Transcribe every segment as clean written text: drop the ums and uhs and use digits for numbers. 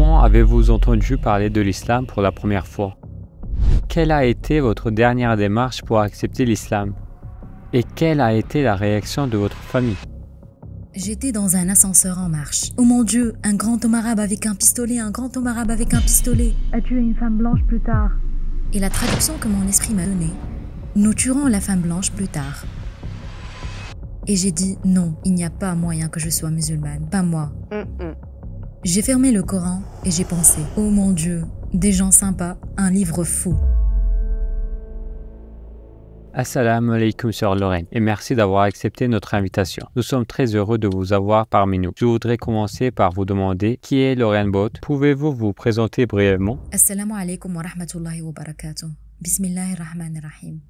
Comment avez-vous entendu parler de l'islam pour la première fois? Quelle a été votre dernière démarche pour accepter l'islam? Et quelle a été la réaction de votre famille? J'étais dans un ascenseur en marche. Oh mon Dieu, un grand homme arabe avec un pistolet, un grand homme arabe avec un pistolet a tué une femme blanche plus tard. Et la traduction que mon esprit m'a donnée, nous tuerons la femme blanche plus tard. Et j'ai dit non, il n'y a pas moyen que je sois musulmane, pas moi. J'ai fermé le Coran et j'ai pensé, oh mon Dieu, des gens sympas, un livre fou. Assalamu alaikum sœur Lorraine et merci d'avoir accepté notre invitation. Nous sommes très heureux de vous avoir parmi nous. Je voudrais commencer par vous demander qui est Lorraine Booth. Pouvez-vous vous présenter brièvement? Assalamu alaikum wa rahmatullahi wa barakatuh. Bismillahirrahmanirrahim.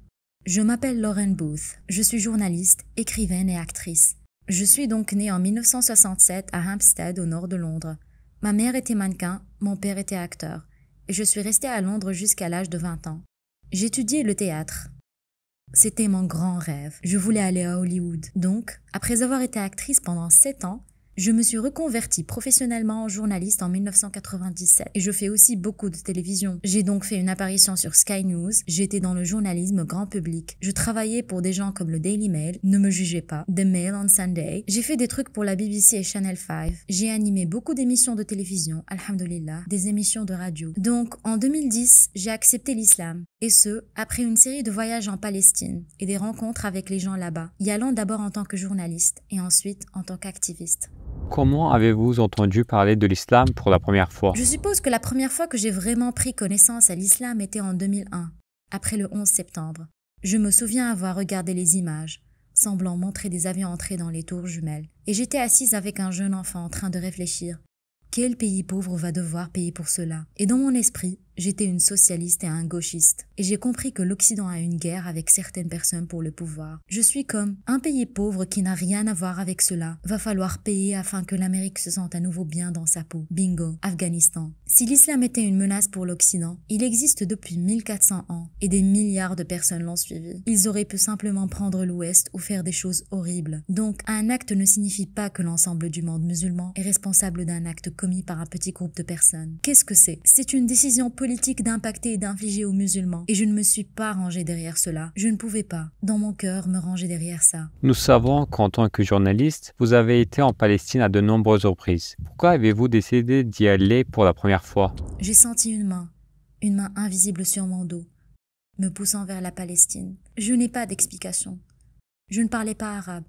Je m'appelle Lorraine Booth. Je suis journaliste, écrivaine et actrice. Je suis donc née en 1967 à Hampstead au nord de Londres. Ma mère était mannequin, mon père était acteur. Et je suis restée à Londres jusqu'à l'âge de 20 ans. J'étudiais le théâtre. C'était mon grand rêve. Je voulais aller à Hollywood. Donc, après avoir été actrice pendant 7 ans, je me suis reconvertie professionnellement en journaliste en 1997 et je fais aussi beaucoup de télévision. J'ai donc fait une apparition sur Sky News, j'étais dans le journalisme grand public. Je travaillais pour des gens comme le Daily Mail, ne me jugez pas, The Mail on Sunday. J'ai fait des trucs pour la BBC et Channel 5. J'ai animé beaucoup d'émissions de télévision, alhamdoulilah, des émissions de radio. Donc, en 2010, j'ai accepté l'islam. Et ce, après une série de voyages en Palestine et des rencontres avec les gens là-bas, y allant d'abord en tant que journaliste et ensuite en tant qu'activiste. Comment avez-vous entendu parler de l'islam pour la première fois? Je suppose que la première fois que j'ai vraiment pris connaissance à l'islam était en 2001, après le 11 septembre. Je me souviens avoir regardé les images, semblant montrer des avions entrés dans les tours jumelles. Et j'étais assise avec un jeune enfant en train de réfléchir. Quel pays pauvre va devoir payer pour cela? Et dans mon esprit, j'étais une socialiste et un gauchiste. Et j'ai compris que l'Occident a une guerre avec certaines personnes pour le pouvoir. Je suis comme un pays pauvre qui n'a rien à voir avec cela. Va falloir payer afin que l'Amérique se sente à nouveau bien dans sa peau. Bingo, Afghanistan. Si l'islam était une menace pour l'Occident, il existe depuis 1400 ans et des milliards de personnes l'ont suivi. Ils auraient pu simplement prendre l'Ouest ou faire des choses horribles. Donc, un acte ne signifie pas que l'ensemble du monde musulman est responsable d'un acte commis par un petit groupe de personnes. Qu'est-ce que c'est? C'est une décision politique d'impacter et d'infliger aux musulmans. Et je ne me suis pas rangée derrière cela. Je ne pouvais pas, dans mon cœur, me ranger derrière ça. Nous savons qu'en tant que journaliste, vous avez été en Palestine à de nombreuses reprises. Pourquoi avez-vous décidé d'y aller pour la première fois? J'ai senti une main invisible sur mon dos, me poussant vers la Palestine. Je n'ai pas d'explication. Je ne parlais pas arabe.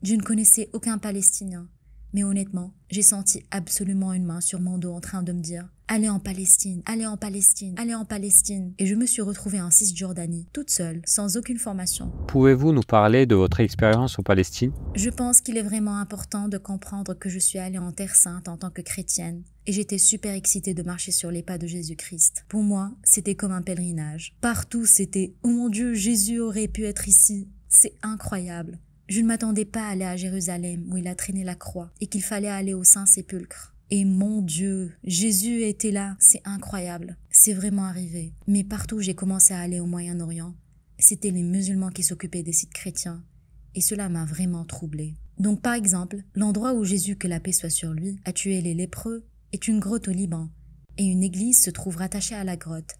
Je ne connaissais aucun Palestinien. Mais honnêtement, j'ai senti absolument une main sur mon dos en train de me dire « Allez en Palestine, allez en Palestine, allez en Palestine ». Et je me suis retrouvée en Cisjordanie, toute seule, sans aucune formation. Pouvez-vous nous parler de votre expérience en Palestine? Je pense qu'il est vraiment important de comprendre que je suis allée en Terre Sainte en tant que chrétienne. Et j'étais super excitée de marcher sur les pas de Jésus-Christ. Pour moi, c'était comme un pèlerinage. Partout, c'était « Oh mon Dieu, Jésus aurait pu être ici ». C'est incroyable. Je ne m'attendais pas à aller à Jérusalem où il a traîné la croix et qu'il fallait aller au Saint-Sépulcre. Et mon Dieu, Jésus était là, c'est incroyable. C'est vraiment arrivé. Mais partout où j'ai commencé à aller au Moyen-Orient, c'était les musulmans qui s'occupaient des sites chrétiens. Et cela m'a vraiment troublée. Donc par exemple, l'endroit où Jésus, que la paix soit sur lui, a tué les lépreux est une grotte au Liban. Et une église se trouve rattachée à la grotte.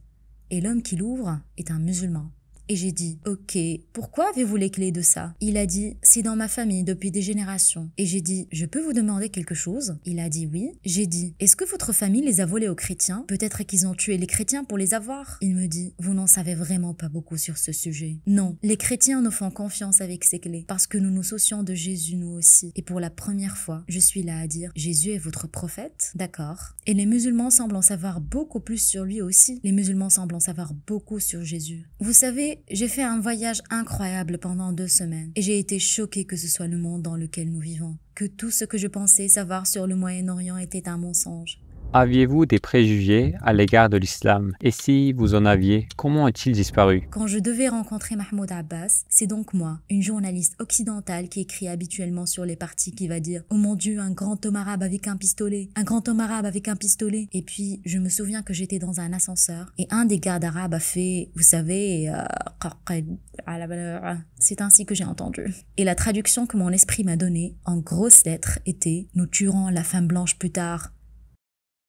Et l'homme qui l'ouvre est un musulman. Et j'ai dit, ok, pourquoi avez-vous les clés de ça? Il a dit, c'est dans ma famille depuis des générations. Et j'ai dit, je peux vous demander quelque chose? Il a dit oui. J'ai dit, est-ce que votre famille les a volés aux chrétiens? Peut-être qu'ils ont tué les chrétiens pour les avoir? Il me dit, vous n'en savez vraiment pas beaucoup sur ce sujet. Non, les chrétiens nous font confiance avec ces clés parce que nous nous soucions de Jésus nous aussi. Et pour la première fois, je suis là à dire, Jésus est votre prophète? D'accord. Et les musulmans semblent en savoir beaucoup plus sur lui aussi. Les musulmans semblent en savoir beaucoup sur Jésus. Vous savez, j'ai fait un voyage incroyable pendant 2 semaines et j'ai été choquée que ce soit le monde dans lequel nous vivons, que tout ce que je pensais savoir sur le Moyen-Orient était un mensonge. Aviez-vous des préjugés à l'égard de l'islam? Et si vous en aviez, comment ont-ils disparu? Quand je devais rencontrer Mahmoud Abbas, c'est donc moi, une journaliste occidentale qui écrit habituellement sur les parties qui va dire « Oh mon Dieu, un grand homme arabe avec un pistolet, un grand homme arabe avec un pistolet ». Et puis, je me souviens que j'étais dans un ascenseur et un des gardes arabes a fait, vous savez, c'est ainsi que j'ai entendu. Et la traduction que mon esprit m'a donnée, en grosses lettres, était « Nous tuerons la femme blanche plus tard ».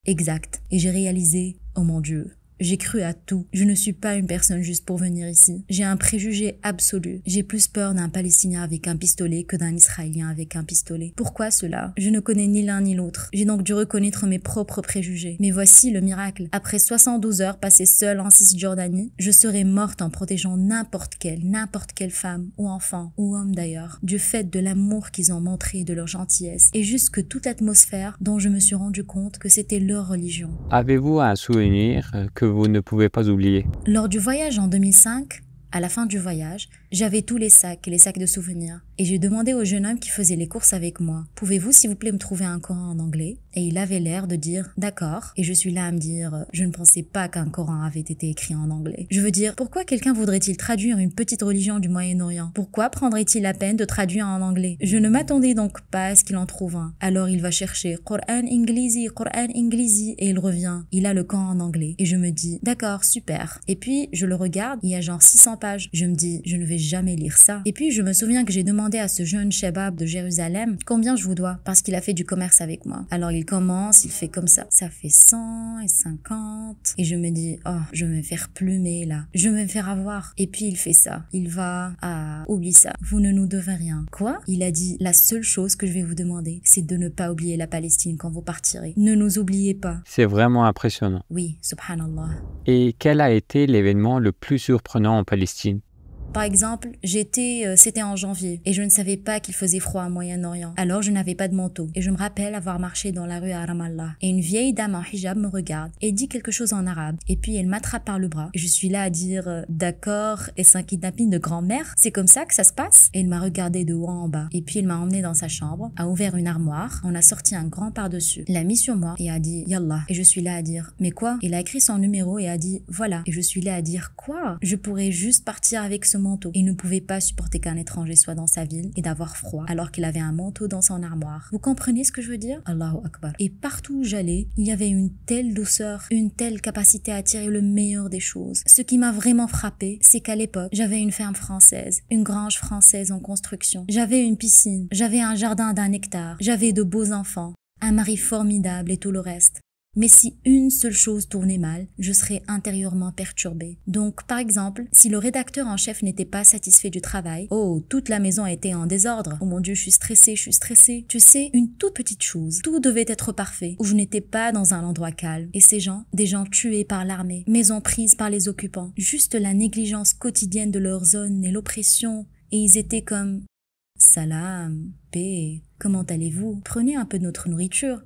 Exact. Et j'ai réalisé, oh mon Dieu, j'ai cru à tout. Je ne suis pas une personne juste pour venir ici. J'ai un préjugé absolu. J'ai plus peur d'un Palestinien avec un pistolet que d'un Israélien avec un pistolet. Pourquoi cela? Je ne connais ni l'un ni l'autre. J'ai donc dû reconnaître mes propres préjugés. Mais voici le miracle. Après 72 heures passées seule en Cisjordanie, je serais morte en protégeant n'importe quelle femme ou enfant ou homme d'ailleurs, du fait de l'amour qu'ils ont montré, de leur gentillesse et juste que toute l'atmosphère dont je me suis rendu compte que c'était leur religion. Avez-vous un souvenir que vous ne pouvez pas oublier? Lors du voyage en 2005, à la fin du voyage, j'avais tous les sacs de souvenirs. Et j'ai demandé au jeune homme qui faisait les courses avec moi, « Pouvez-vous s'il vous plaît me trouver un Coran en anglais ?» Et il avait l'air de dire « D'accord ». Et je suis là à me dire « Je ne pensais pas qu'un Coran avait été écrit en anglais ». Je veux dire, pourquoi quelqu'un voudrait-il traduire une petite religion du Moyen-Orient? Pourquoi prendrait-il la peine de traduire en anglais? Je ne m'attendais donc pas à ce qu'il en trouve un. Alors il va chercher « Coran Inglisi » et il revient. Il a le Coran en anglais. Et je me dis « D'accord, super ». Et puis je le regarde, il y a genre 600 pages. Je me dis « Je ne vais jamais lire ça ». Et puis je me souviens que j'ai demandé à ce jeune Shebab de Jérusalem combien je vous dois parce qu'il a fait du commerce avec moi. Alors il commence, il fait comme ça fait 150 et je me dis oh je vais me faire plumer là, je vais me faire avoir. Et puis il fait ça, il va oublie ça, vous ne nous devez rien. Quoi? Il a dit la seule chose que je vais vous demander c'est de ne pas oublier la Palestine quand vous partirez, ne nous oubliez pas. C'est vraiment impressionnant. Oui, subhanallah. Et quel a été l'événement le plus surprenant en Palestine? Par exemple, c'était en janvier et je ne savais pas qu'il faisait froid au Moyen-Orient. Alors je n'avais pas de manteau et je me rappelle avoir marché dans la rue à Ramallah et une vieille dame en hijab me regarde et dit quelque chose en arabe et puis elle m'attrape par le bras et je suis là à dire d'accord, est-ce un kidnapping de grand-mère? C'est comme ça que ça se passe? Et elle m'a regardé de haut en bas et puis elle m'a emmené dans sa chambre, a ouvert une armoire, on a sorti un grand par-dessus, l'a mis sur moi et a dit Yallah et je suis là à dire mais quoi? Il a écrit son numéro et a dit voilà et je suis là à dire quoi? Je pourrais juste partir avec ce manteau. Il ne pouvait pas supporter qu'un étranger soit dans sa ville et d'avoir froid alors qu'il avait un manteau dans son armoire. Vous comprenez ce que je veux dire? Allahu Akbar. Et partout où j'allais, il y avait une telle douceur, une telle capacité à tirer le meilleur des choses. Ce qui m'a vraiment frappé, c'est qu'à l'époque, j'avais une ferme française, une grange française en construction. J'avais une piscine, j'avais un jardin d'1 hectare, j'avais de beaux enfants, un mari formidable et tout le reste. Mais si une seule chose tournait mal, je serais intérieurement perturbée. Donc, par exemple, si le rédacteur en chef n'était pas satisfait du travail, oh, toute la maison était en désordre. Oh mon Dieu, je suis stressée. Tu sais, une toute petite chose. Tout devait être parfait. Ou je n'étais pas dans un endroit calme. Et ces gens, des gens tués par l'armée, maisons prises par les occupants, juste la négligence quotidienne de leur zone et l'oppression. Et ils étaient comme « Salam, paix, comment allez-vous? Prenez un peu de notre nourriture. »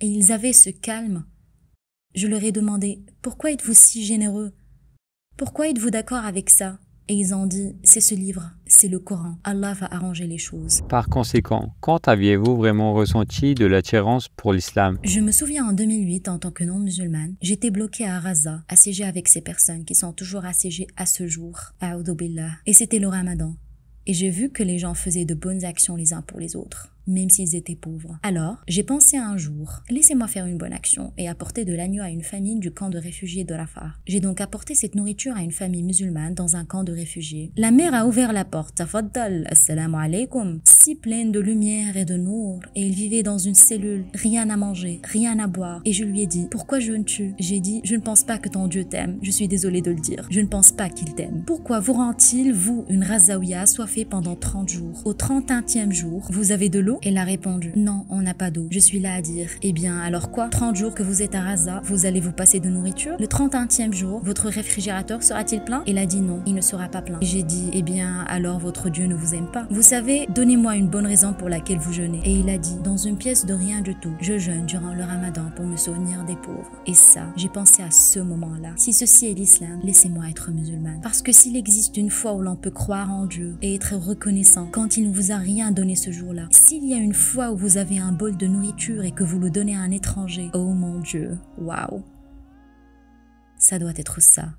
Et ils avaient ce calme. Je leur ai demandé « Pourquoi êtes-vous si généreux? Pourquoi êtes-vous d'accord avec ça ?» Et ils ont dit « C'est ce livre, c'est le Coran. Allah va arranger les choses. » Par conséquent, quand aviez-vous vraiment ressenti de l'attirance pour l'islam? Je me souviens en 2008, en tant que non-musulmane, j'étais bloquée à Gaza, assiégée avec ces personnes qui sont toujours assiégées à ce jour. A'udhu billah. Et c'était le Ramadan. Et j'ai vu que les gens faisaient de bonnes actions les uns pour les autres, même s'ils étaient pauvres. Alors, j'ai pensé un jour, laissez-moi faire une bonne action et apporter de l'agneau à une famille du camp de réfugiés de Rafah. J'ai donc apporté cette nourriture à une famille musulmane dans un camp de réfugiés. La mère a ouvert la porte, tafaddal, assalamu alaikum, si pleine de lumière et de nour, et il vivait dans une cellule, rien à manger, rien à boire. Et je lui ai dit, pourquoi jeûnes-tu? J'ai dit, je ne pense pas que ton Dieu t'aime, je suis désolée de le dire, je ne pense pas qu'il t'aime. Pourquoi vous rend-il, vous, une razaouia assoiffée pendant 30 jours? Au 31e jour, vous avez de l'eau? Elle a répondu, non, on n'a pas d'eau. Je suis là à dire, eh bien, alors quoi? 30 jours que vous êtes à Raza, vous allez vous passer de nourriture? Le 31e jour, votre réfrigérateur sera-t-il plein? Elle a dit non, il ne sera pas plein. J'ai dit, eh bien, alors votre Dieu ne vous aime pas. Vous savez, donnez-moi une bonne raison pour laquelle vous jeûnez. Et il a dit, dans une pièce de rien du tout, je jeûne durant le Ramadan pour me souvenir des pauvres. Et ça, j'ai pensé à ce moment-là. Si ceci est l'islam, laissez-moi être musulmane. Parce que s'il existe une fois où l'on peut croire en Dieu et être reconnaissant quand il ne vous a rien donné ce jour-là, s'il y a une fois où vous avez un bol de nourriture et que vous le donnez à un étranger, oh mon Dieu, waouh, ça doit être ça.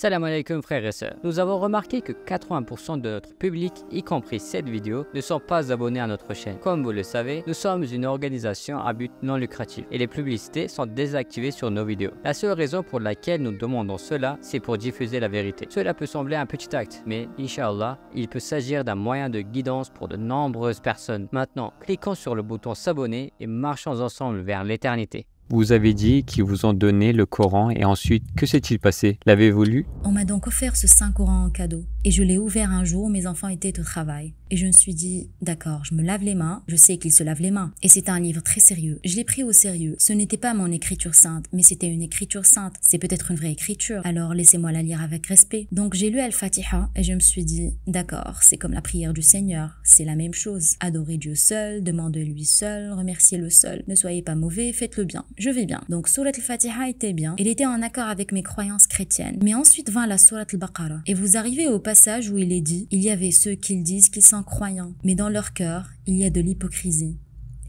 Salam alaikum frères et sœurs. Nous avons remarqué que 80% de notre public, y compris cette vidéo, ne sont pas abonnés à notre chaîne. Comme vous le savez, nous sommes une organisation à but non lucratif et les publicités sont désactivées sur nos vidéos. La seule raison pour laquelle nous demandons cela, c'est pour diffuser la vérité. Cela peut sembler un petit acte, mais Inch'Allah, il peut s'agir d'un moyen de guidance pour de nombreuses personnes. Maintenant, cliquons sur le bouton s'abonner et marchons ensemble vers l'éternité. Vous avez dit qu'ils vous ont donné le Coran et ensuite, que s'est-il passé? L'avez-vous lu? On m'a donc offert ce Saint-Coran en cadeau et je l'ai ouvert un jour, mes enfants étaient au travail. Et je me suis dit, d'accord, je me lave les mains, je sais qu'ils se lavent les mains. Et c'est un livre très sérieux. Je l'ai pris au sérieux. Ce n'était pas mon écriture sainte, mais c'était une écriture sainte. C'est peut-être une vraie écriture. Alors laissez-moi la lire avec respect. Donc j'ai lu Al-Fatiha et je me suis dit, d'accord, c'est comme la prière du Seigneur. C'est la même chose. Adorez Dieu seul, demandez-lui seul, remerciez-le seul. Ne soyez pas mauvais, faites-le bien. Je vais bien. Donc Surat Al-Fatiha était bien. Il était en accord avec mes croyances chrétiennes. Mais ensuite vint la Surat Al-Baqarah. Et vous arrivez au passage où il est dit, il y avait ceux qui disent qu'ils sont croyants, mais dans leur cœur, il y a de l'hypocrisie.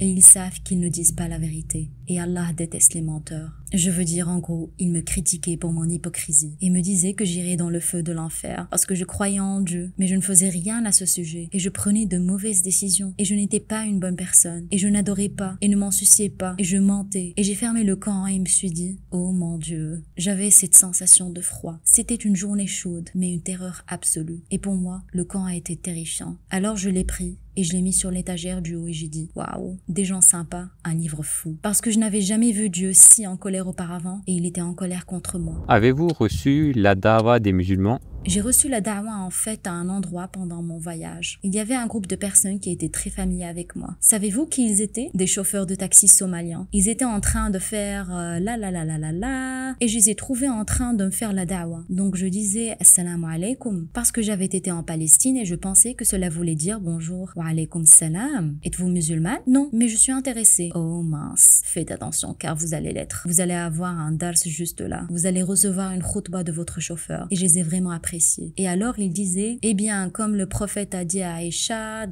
Et ils savent qu'ils ne disent pas la vérité. Et Allah déteste les menteurs. Je veux dire, en gros, ils me critiquaient pour mon hypocrisie. Ils me disaient que j'irais dans le feu de l'enfer parce que je croyais en Dieu. Mais je ne faisais rien à ce sujet. Et je prenais de mauvaises décisions. Et je n'étais pas une bonne personne. Et je n'adorais pas. Et ne m'en souciais pas. Et je mentais. Et j'ai fermé le Coran et me suis dit, oh mon Dieu. J'avais cette sensation de froid. C'était une journée chaude, mais une terreur absolue. Et pour moi, le Coran a été terrifiant. Alors je l'ai pris. Et je l'ai mis sur l'étagère du haut et j'ai dit, waouh, des gens sympas, un livre fou. Parce que je n'avais jamais vu Dieu si en colère auparavant et il était en colère contre moi. Avez-vous reçu la dawa des musulmans? J'ai reçu la da'wa en fait à un endroit pendant mon voyage. Il y avait un groupe de personnes qui étaient très familiers avec moi. Savez-vous qui ils étaient? Des chauffeurs de taxi somaliens. Ils étaient en train de faire la et je les ai trouvés en train de me faire la da'wa. Donc je disais assalamu alaikum parce que j'avais été en Palestine et je pensais que cela voulait dire bonjour. Wa alaikum salam. Êtes-vous musulmane? Non, mais je suis intéressée. Oh mince, faites attention car vous allez l'être. Vous allez avoir un dars juste là. Vous allez recevoir une khutba de votre chauffeur. Et je les ai vraiment appréciés. Et alors il disait, eh bien, comme le prophète a dit à Aïcha,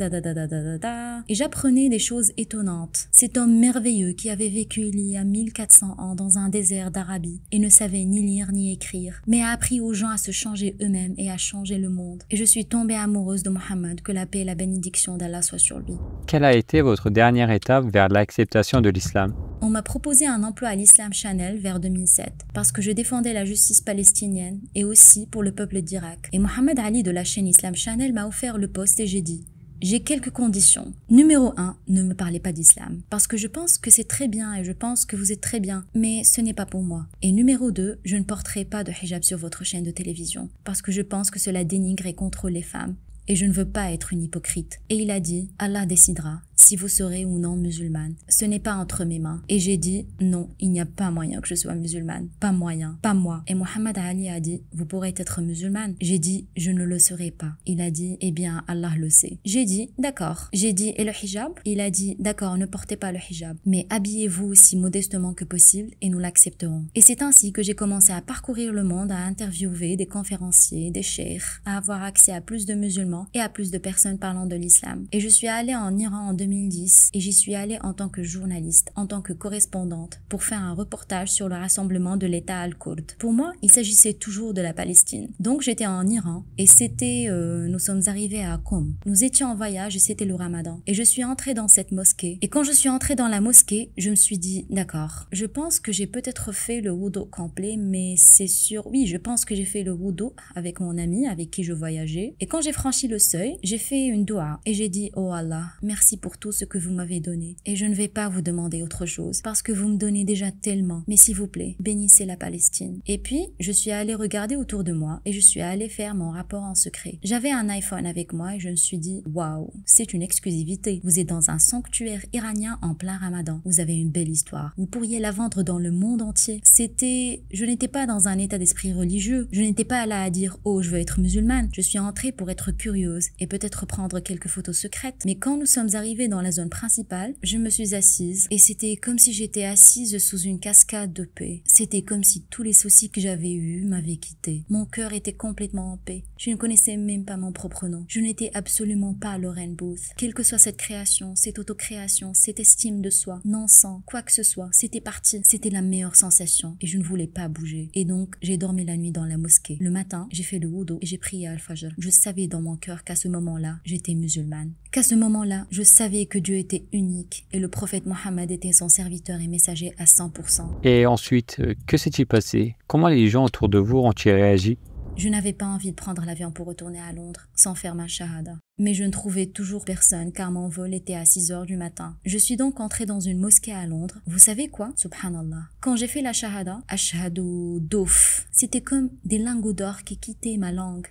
et j'apprenais des choses étonnantes. Cet homme merveilleux qui avait vécu il y a 1400 ans dans un désert d'Arabie et ne savait ni lire ni écrire, mais a appris aux gens à se changer eux-mêmes et à changer le monde. Et je suis tombée amoureuse de Mohammed, que la paix et la bénédiction d'Allah soient sur lui. Quelle a été votre dernière étape vers l'acceptation de l'islam? On m'a proposé un emploi à l'Islam Channel vers 2007 parce que je défendais la justice palestinienne et aussi pour le peuple d'Irak. Et Mohamed Ali de la chaîne Islam Channel m'a offert le poste et j'ai dit, j'ai quelques conditions. Numéro 1, ne me parlez pas d'islam. Parce que je pense que c'est très bien et je pense que vous êtes très bien, mais ce n'est pas pour moi. Et numéro 2, je ne porterai pas de hijab sur votre chaîne de télévision parce que je pense que cela dénigre et contrôle les femmes. Et je ne veux pas être une hypocrite. Et il a dit, Allah décidera si vous serez ou non musulmane. Ce n'est pas entre mes mains. Et j'ai dit, non, il n'y a pas moyen que je sois musulmane. Pas moyen, pas moi. Et Mohamed Ali a dit, vous pourrez être musulmane. J'ai dit, je ne le serai pas. Il a dit, eh bien, Allah le sait. J'ai dit, d'accord. J'ai dit, et le hijab? Il a dit, d'accord, ne portez pas le hijab. Mais habillez-vous aussi modestement que possible et nous l'accepterons. Et c'est ainsi que j'ai commencé à parcourir le monde, à interviewer des conférenciers, des cheikhs, à avoir accès à plus de musulmans et à plus de personnes parlant de l'islam. Et je suis allée en Iran en 2010 et j'y suis allée en tant que journaliste, en tant que correspondante pour faire un reportage sur le rassemblement de l'État al-Kurd. Pour moi, il s'agissait toujours de la Palestine. Donc j'étais en Iran et nous sommes arrivés à Qom. Nous étions en voyage et c'était le Ramadan. Et je suis entrée dans cette mosquée. Et quand je suis entrée dans la mosquée, je me suis dit, d'accord, je pense que j'ai peut-être fait le wudu complet, mais c'est sûr, oui, je pense que j'ai fait le wudu avec mon ami avec qui je voyageais. Et quand j'ai franchi le seuil, j'ai fait une doua et j'ai dit, oh Allah, merci pour tout ce que vous m'avez donné. Et je ne vais pas vous demander autre chose parce que vous me donnez déjà tellement. Mais s'il vous plaît, bénissez la Palestine. Et puis, je suis allée regarder autour de moi et je suis allée faire mon rapport en secret. J'avais un iPhone avec moi et je me suis dit, waouh, c'est une exclusivité. Vous êtes dans un sanctuaire iranien en plein Ramadan. Vous avez une belle histoire. Vous pourriez la vendre dans le monde entier. Je n'étais pas dans un état d'esprit religieux. Je n'étais pas là à dire, oh, je veux être musulmane. Je suis entrée pour être curieuse curieuse et peut-être prendre quelques photos secrètes. Mais quand nous sommes arrivés dans la zone principale, je me suis assise et c'était comme si j'étais assise sous une cascade de paix. C'était comme si tous les soucis que j'avais eus m'avaient quitté. Mon cœur était complètement en paix. Je ne connaissais même pas mon propre nom. Je n'étais absolument pas Lorraine Booth. Quelle que soit cette création, cette autocréation, cette estime de soi, non sans quoi que ce soit, c'était parti. C'était la meilleure sensation et je ne voulais pas bouger. Et donc, j'ai dormi la nuit dans la mosquée. Le matin, j'ai fait le wudu et j'ai prié Al-Fajr. Je savais dans mon cœur qu'à ce moment-là, j'étais musulmane. Qu'à ce moment-là, je savais que Dieu était unique et le prophète Mohammed était son serviteur et messager à 100%. Et ensuite, que s'est-il passé? Comment les gens autour de vous ont-ils réagi? Je n'avais pas envie de prendre l'avion pour retourner à Londres sans faire ma shahada. Mais je ne trouvais toujours personne car mon vol était à 6 heures du matin. Je suis donc entrée dans une mosquée à Londres. Vous savez quoi? Subhanallah. Quand j'ai fait la shahada, ashhadu douf. C'était comme des lingots d'or qui quittaient ma langue.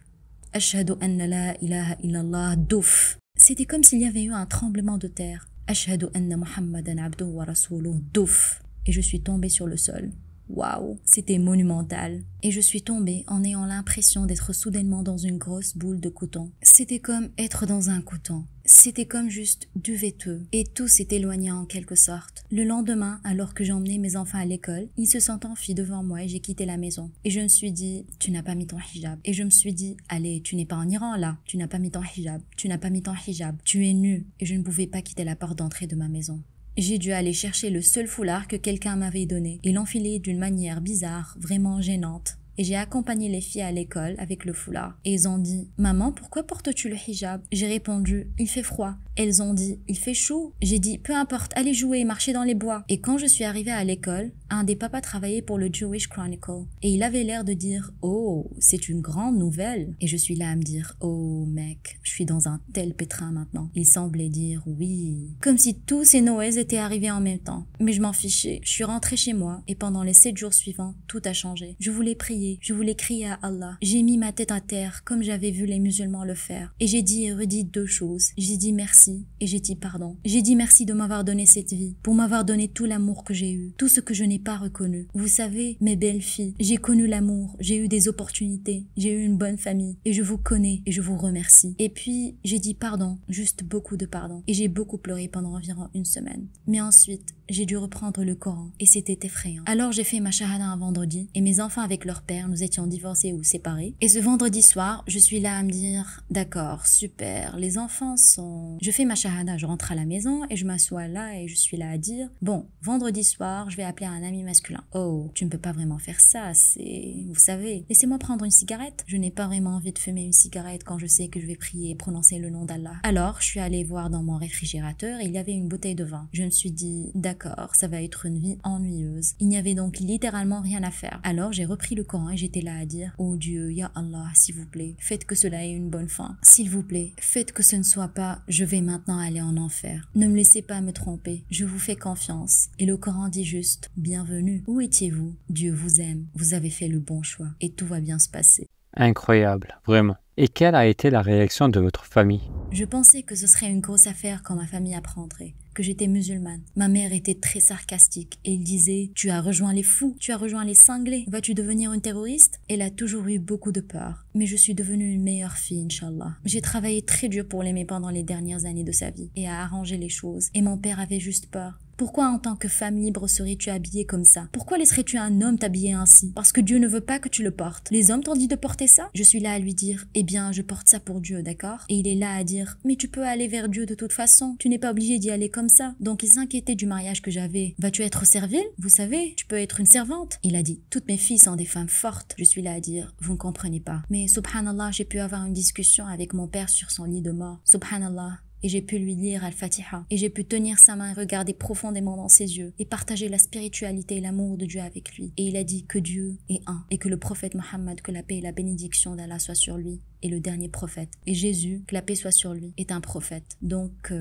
Ashhadu anna la ilaha illallah douf. C'était comme s'il y avait eu un tremblement de terre. Ashhadu anna Muhammadan abduhu wa rasuluhu douf. Et je suis tombée sur le sol. Waouh, c'était monumental. Et je suis tombée en ayant l'impression d'être soudainement dans une grosse boule de coton. C'était comme être dans un coton. C'était comme juste du vêteux. Et tout s'est éloigné en quelque sorte. Le lendemain, alors que j'emmenais mes enfants à l'école, ils se sont enfuis devant moi et j'ai quitté la maison. Et je me suis dit, tu n'as pas mis ton hijab. Et je me suis dit, allez, tu n'es pas en Iran là. Tu n'as pas mis ton hijab. Tu n'as pas mis ton hijab. Tu es nue. Et je ne pouvais pas quitter la porte d'entrée de ma maison. J'ai dû aller chercher le seul foulard que quelqu'un m'avait donné et l'enfiler d'une manière bizarre, vraiment gênante. Et j'ai accompagné les filles à l'école avec le foulard. Et ils ont dit « Maman, pourquoi portes-tu le hijab ?» J'ai répondu « Il fait froid ». Elles ont dit « Il fait chaud ». J'ai dit « Peu importe, allez jouer, marcher dans les bois ». Et quand je suis arrivée à l'école, un des papas travaillait pour le Jewish Chronicle. Et il avait l'air de dire « Oh, c'est une grande nouvelle ». Et je suis là à me dire « Oh mec, je suis dans un tel pétrin maintenant ». Il semblait dire « Oui ». Comme si tous ces Noëls étaient arrivés en même temps. Mais je m'en fichais. Je suis rentrée chez moi et pendant les 7 jours suivants, tout a changé. Je voulais prier. Je voulais crier à Allah. J'ai mis ma tête à terre comme j'avais vu les musulmans le faire. Et j'ai dit et redit 2 choses. J'ai dit merci et j'ai dit pardon. J'ai dit merci de m'avoir donné cette vie, pour m'avoir donné tout l'amour que j'ai eu, tout ce que je n'ai pas reconnu. Vous savez, mes belles filles, j'ai connu l'amour, j'ai eu des opportunités, j'ai eu une bonne famille et je vous connais et je vous remercie. Et puis, j'ai dit pardon, juste beaucoup de pardon. Et j'ai beaucoup pleuré pendant environ 1 semaine. Mais ensuite, j'ai dû reprendre le Coran et c'était effrayant. Alors j'ai fait ma shahada un vendredi et mes enfants avec leur père, nous étions divorcés ou séparés. Et ce vendredi soir, je suis là à me dire, d'accord, super, les enfants sont... Je fais ma shahada, je rentre à la maison et je m'assois là et je suis là à dire, bon, vendredi soir, je vais appeler un ami masculin. Oh, tu ne peux pas vraiment faire ça, c'est... Vous savez, laissez-moi prendre une cigarette. Je n'ai pas vraiment envie de fumer une cigarette quand je sais que je vais prier et prononcer le nom d'Allah. Alors, je suis allée voir dans mon réfrigérateur et il y avait une bouteille de vin. Je me suis dit, d'accord, ça va être une vie ennuyeuse. Il n'y avait donc littéralement rien à faire. Alors, j'ai repris le Coran et j'étais là à dire, oh Dieu, ya Allah, s'il vous plaît, faites que cela ait une bonne fin. S'il vous plaît, faites que ce ne soit pas, je vais maintenant aller en enfer. Ne me laissez pas me tromper. Je vous fais confiance. Et le Coran dit juste, bienvenue. Où étiez-vous? Dieu vous aime. Vous avez fait le bon choix et tout va bien se passer. Incroyable, vraiment. Et quelle a été la réaction de votre famille? Je pensais que ce serait une grosse affaire quand ma famille apprendrait que j'étais musulmane. Ma mère était très sarcastique et il disait « Tu as rejoint les fous, tu as rejoint les cinglés, vas-tu devenir une terroriste ?» Elle a toujours eu beaucoup de peur. Mais je suis devenue une meilleure fille, Inch'Allah. J'ai travaillé très dur pour l'aimer pendant les dernières années de sa vie et à arranger les choses. Et mon père avait juste peur. Pourquoi en tant que femme libre serais-tu habillée comme ça? Pourquoi laisserais-tu un homme t'habiller ainsi? Parce que Dieu ne veut pas que tu le portes. Les hommes t'ont dit de porter ça? Je suis là à lui dire, eh bien, je porte ça pour Dieu, d'accord? Et il est là à dire, mais tu peux aller vers Dieu de toute façon. Tu n'es pas obligé d'y aller comme ça. Donc il s'inquiétait du mariage que j'avais. Vas-tu être servile? Vous savez, tu peux être une servante. Il a dit, toutes mes filles sont des femmes fortes. Je suis là à dire, vous ne comprenez pas. Mais subhanallah, j'ai pu avoir une discussion avec mon père sur son lit de mort. Subhanallah. Et j'ai pu lui lire Al-Fatiha. Et j'ai pu tenir sa main et regarder profondément dans ses yeux. Et partager la spiritualité et l'amour de Dieu avec lui. Et il a dit que Dieu est un. Et que le prophète Mohammed, que la paix et la bénédiction d'Allah soient sur lui, est le dernier prophète. Et Jésus, que la paix soit sur lui, est un prophète. Donc,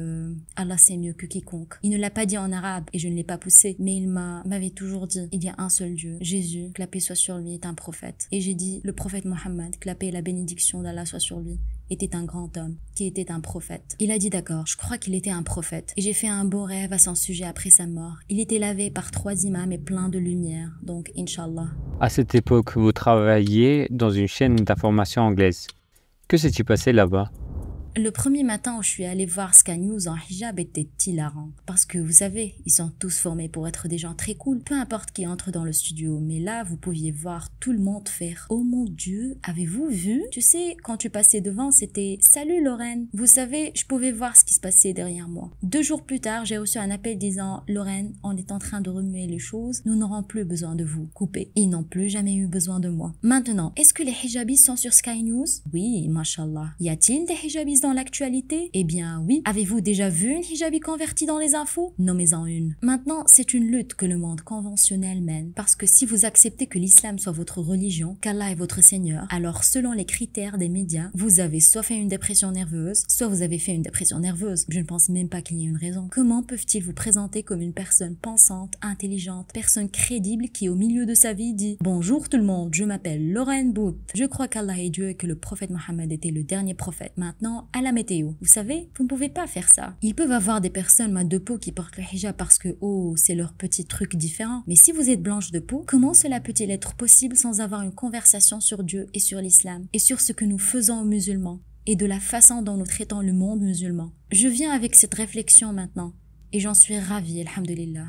Allah sait mieux que quiconque. Il ne l'a pas dit en arabe et je ne l'ai pas poussé. Mais il m'avait toujours dit, il y a un seul Dieu. Jésus, que la paix soit sur lui, est un prophète. Et j'ai dit, le prophète Mohammed, que la paix et la bénédiction d'Allah soient sur lui, était un grand homme, qui était un prophète. Il a dit d'accord, je crois qu'il était un prophète. Et j'ai fait un beau rêve à son sujet après sa mort. Il était lavé par 3 imams et plein de lumière, donc Inch'Allah. À cette époque, vous travailliez dans une chaîne d'information anglaise. Que s'est-il passé là-bas? le premier matin où je suis allée voir Sky News en hijab était hilarant. Parce que vous savez, ils sont tous formés pour être des gens très cool, peu importe qui entre dans le studio. Mais là, vous pouviez voir tout le monde faire « Oh mon Dieu, avez-vous vu ?» Tu sais, quand tu passais devant, c'était « Salut Lorraine !» Vous savez, je pouvais voir ce qui se passait derrière moi. 2 jours plus tard, j'ai reçu un appel disant « Lorraine, on est en train de remuer les choses, nous n'aurons plus besoin de vous. Coupez. » Ils n'ont plus jamais eu besoin de moi. Maintenant, est-ce que les hijabis sont sur Sky News? Oui, mashallah. Y a-t-il des hijabis dans l'actualité? Eh bien oui. Avez-vous déjà vu une hijabi convertie dans les infos? Nommez-en une. Maintenant, c'est une lutte que le monde conventionnel mène. Parce que si vous acceptez que l'islam soit votre religion, qu'Allah est votre Seigneur, alors selon les critères des médias, vous avez soit fait une dépression nerveuse, soit vous avez fait une dépression nerveuse. Je ne pense même pas qu'il y ait une raison. Comment peuvent-ils vous présenter comme une personne pensante, intelligente, personne crédible qui au milieu de sa vie dit « Bonjour tout le monde, je m'appelle Lorraine Booth. Je crois qu'Allah est Dieu et que le prophète Mohammed était le dernier prophète. Maintenant, à la météo. » Vous savez, vous ne pouvez pas faire ça. Ils peuvent avoir des personnes mat de peau qui portent le hijab parce que, oh, c'est leur petit truc différent. Mais si vous êtes blanche de peau, comment cela peut-il être possible sans avoir une conversation sur Dieu et sur l'islam et sur ce que nous faisons aux musulmans et de la façon dont nous traitons le monde musulman? Je viens avec cette réflexion maintenant et j'en suis ravie, alhamdulillah.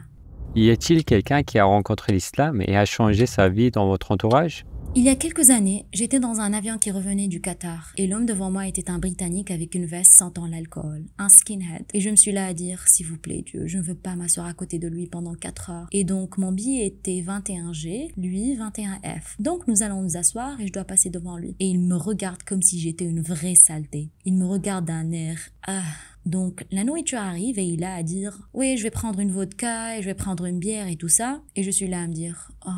Y a-t-il quelqu'un qui a rencontré l'islam et a changé sa vie dans votre entourage? Il y a quelques années, j'étais dans un avion qui revenait du Qatar et l'homme devant moi était un Britannique avec une veste sentant l'alcool, un skinhead. Et je me suis là à dire, s'il vous plaît Dieu, je ne veux pas m'asseoir à côté de lui pendant 4 heures. Et donc mon billet était 21G, lui 21F. Donc nous allons nous asseoir et je dois passer devant lui. Et il me regarde comme si j'étais une vraie saleté. Il me regarde d'un air, Donc, la nourriture arrive et il a à dire « Oui, je vais prendre une vodka et je vais prendre une bière et tout ça. » Et je suis là à me dire « Oh. »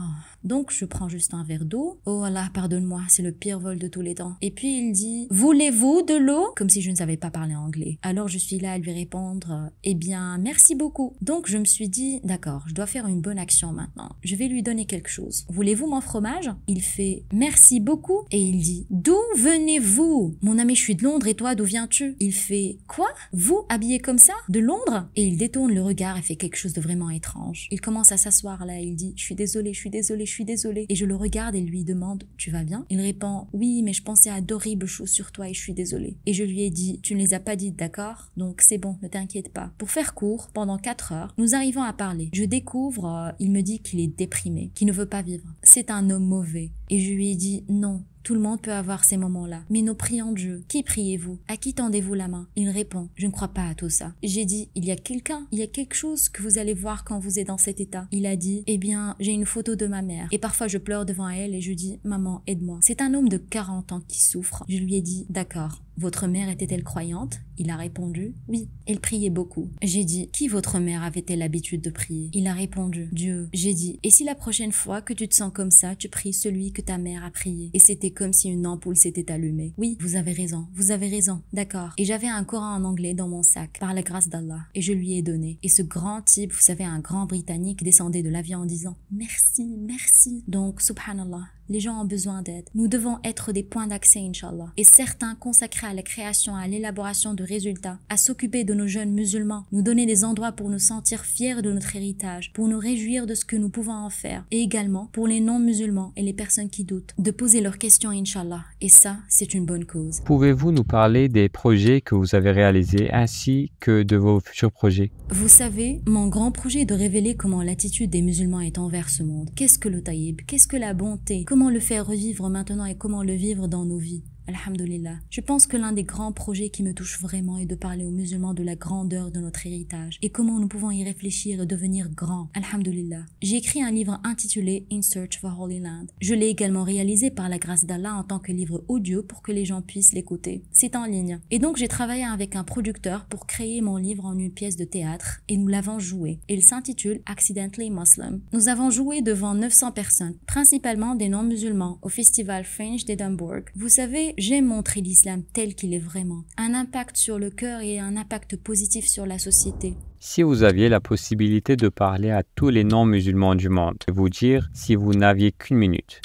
Donc, je prends juste un verre d'eau. « Oh Allah, pardonne-moi, c'est le pire vol de tous les temps. » Et puis, il dit « Voulez-vous de l'eau ?» Comme si je ne savais pas parler anglais. Alors, je suis là à lui répondre « Eh bien, merci beaucoup. » Donc, je me suis dit « D'accord, je dois faire une bonne action maintenant. Je vais lui donner quelque chose. Voulez-vous mon fromage ?» Il fait « Merci beaucoup. » Et il dit « D'où venez-vous ?»« Mon ami, je suis de Londres et toi, d'où viens-tu ?» Il fait « Quoi ? Vous, habillé comme ça? De Londres ?» Et il détourne le regard et fait quelque chose de vraiment étrange. Il commence à s'asseoir là et il dit « Je suis désolé, je suis désolé, je suis désolé. » Et je le regarde et lui demande « Tu vas bien ?» Il répond « Oui, mais je pensais à d'horribles choses sur toi et je suis désolé. » Et je lui ai dit « Tu ne les as pas dites, d'accord? Donc c'est bon, ne t'inquiète pas. » Pour faire court, pendant 4 heures, nous arrivons à parler. Je découvre, il me dit qu'il est déprimé, qu'il ne veut pas vivre. C'est un homme mauvais. Et je lui ai dit « Non. Tout le monde peut avoir ces moments-là. Mais nous prions Dieu. Qui priez-vous? À qui tendez-vous la main? Il répond, je ne crois pas à tout ça. J'ai dit, il y a quelqu'un, il y a quelque chose que vous allez voir quand vous êtes dans cet état. Il a dit, eh bien, j'ai une photo de ma mère. Et parfois, je pleure devant elle et je dis, maman, aide-moi. C'est un homme de 40 ans qui souffre. Je lui ai dit, d'accord. Votre mère était-elle croyante? Il a répondu, oui. Elle priait beaucoup. J'ai dit, qui votre mère avait-elle l'habitude de prier? Il a répondu, Dieu. J'ai dit, et si la prochaine fois que tu te sens comme ça, tu pries celui que ta mère a prié? Et c'était comme si une ampoule s'était allumée. Oui, vous avez raison, d'accord. Et j'avais un Coran en anglais dans mon sac, par la grâce d'Allah, et je lui ai donné. Et ce grand type, vous savez, un grand Britannique, descendait de l'avion en disant, merci, merci. Donc, subhanallah, les gens ont besoin d'aide. Nous devons être des points d'accès, Inch'Allah. Et certains consacrés à la création, à l'élaboration de résultats, à s'occuper de nos jeunes musulmans, nous donner des endroits pour nous sentir fiers de notre héritage, pour nous réjouir de ce que nous pouvons en faire. Et également, pour les non-musulmans et les personnes qui doutent, de poser leurs questions, Inch'Allah. Et ça, c'est une bonne cause. Pouvez-vous nous parler des projets que vous avez réalisés ainsi que de vos futurs projets? Vous savez, mon grand projet est de révéler comment l'attitude des musulmans est envers ce monde. Qu'est-ce que le taïb? Qu'est-ce que la bonté? Comment le faire revivre maintenant et comment le vivre dans nos vies? Alhamdulillah. Je pense que l'un des grands projets qui me touche vraiment est de parler aux musulmans de la grandeur de notre héritage et comment nous pouvons y réfléchir et devenir grands. Alhamdulillah. J'ai écrit un livre intitulé In Search for Holy Land. Je l'ai également réalisé par la grâce d'Allah en tant que livre audio pour que les gens puissent l'écouter. C'est en ligne. Et donc j'ai travaillé avec un producteur pour créer mon livre en une pièce de théâtre et nous l'avons joué. Il s'intitule Accidentally Muslim. Nous avons joué devant 900 personnes, principalement des non-musulmans, au festival Fringe d'Édimbourg. Vous savez, j'aime montrer l'islam tel qu'il est vraiment. Un impact sur le cœur et un impact positif sur la société. Si vous aviez la possibilité de parler à tous les non-musulmans du monde, vous dire si vous n'aviez qu'une minute.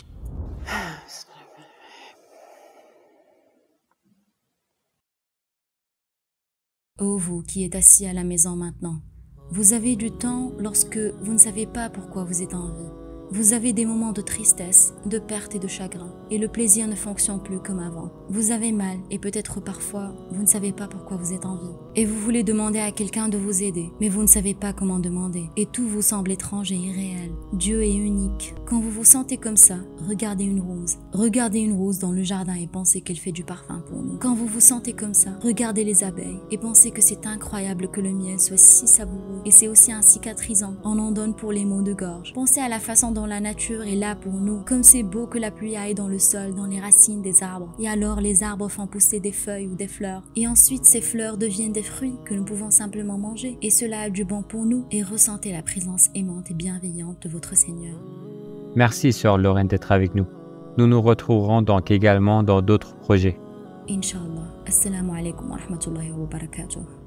Ô vous qui êtes assis à la maison maintenant, vous avez du temps lorsque vous ne savez pas pourquoi vous êtes en vie. Vous avez des moments de tristesse, de perte et de chagrin, et le plaisir ne fonctionne plus comme avant. Vous avez mal et peut-être parfois, vous ne savez pas pourquoi vous êtes en vie. Et vous voulez demander à quelqu'un de vous aider, mais vous ne savez pas comment demander, et tout vous semble étrange et irréel. Dieu est unique. Quand vous vous sentez comme ça, regardez une rose. Regardez une rose dans le jardin et pensez qu'elle fait du parfum pour nous. Quand vous vous sentez comme ça, regardez les abeilles et pensez que c'est incroyable que le miel soit si savoureux, et c'est aussi un cicatrisant. On en donne pour les maux de gorge. Pensez à la façon dont la nature est là pour nous, comme c'est beau que la pluie aille dans le sol, dans les racines des arbres. Et alors les arbres font pousser des feuilles ou des fleurs, et ensuite ces fleurs deviennent des fruits que nous pouvons simplement manger, et cela a du bon pour nous, et ressentez la présence aimante et bienveillante de votre Seigneur. Merci Sœur Lorraine d'être avec nous. Nous nous retrouverons donc également dans d'autres projets. Inch'Allah. Assalamu alaikum wa rahmatullahi wa barakatuh.